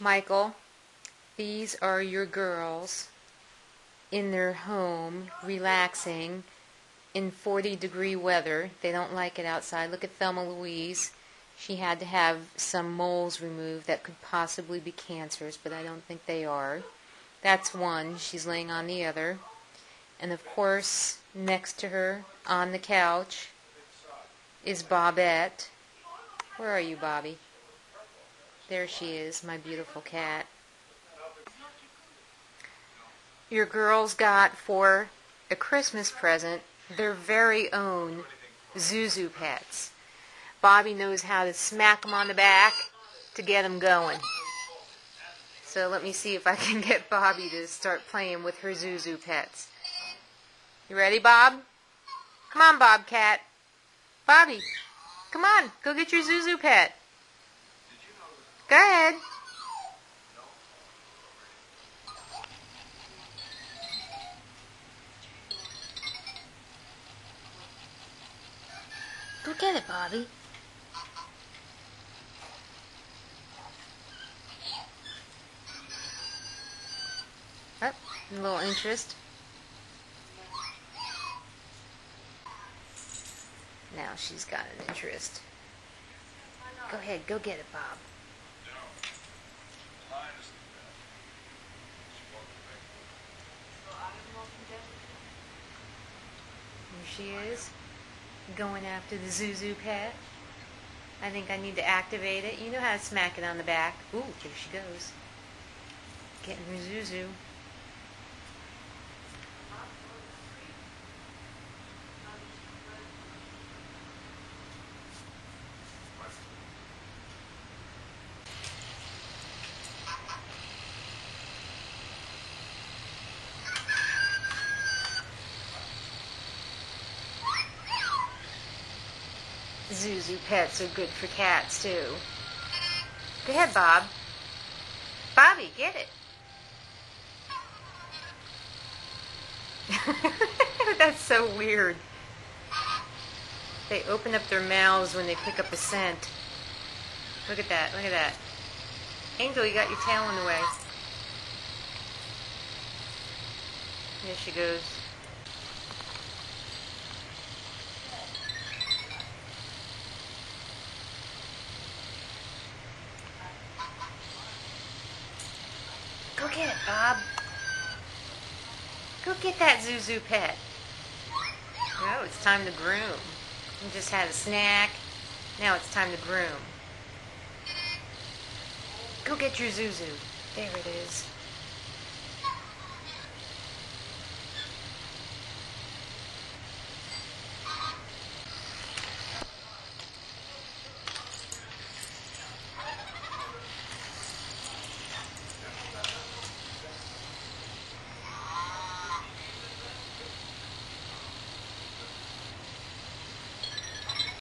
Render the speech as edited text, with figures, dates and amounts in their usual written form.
Michael, these are your girls in their home, relaxing in 40-degree weather. They don't like it outside. Look at Thelma Louise. She had to have some moles removed that could possibly be cancerous, but I don't think they are. That's one. She's laying on the other. And of course, next to her on the couch is Bobette. Where are you, Bobby? There she is, my beautiful cat. Your girls got for a Christmas present their very own Zhu Zhu pets. Bobby knows how to smack them on the back to get them going. So let me see if I can get Bobby to start playing with her Zhu Zhu pets. You ready, Bob? Come on, Bobcat. Bobby, come on, go get your Zhu Zhu pet. Go ahead. Go get it, Bobby. Oh, a little interest. Now she's got an interest. Go ahead, go get it, Bob. Here she is, going after the Zhu Zhu pet. I think I need to activate it. You know how to smack it on the back. Ooh, there she goes. Getting her Zhu Zhu. Zhu Zhu pets are good for cats, too. Go ahead, Bob. Bobby, get it. That's so weird. They open up their mouths when they pick up a scent. Look at that, look at that. Angel, you got your tail in the way. There she goes. Go get it, Bob. Go get that Zhu Zhu pet. Oh, it's time to groom. You just had a snack. Now it's time to groom. Go get your Zhu Zhu. There it is.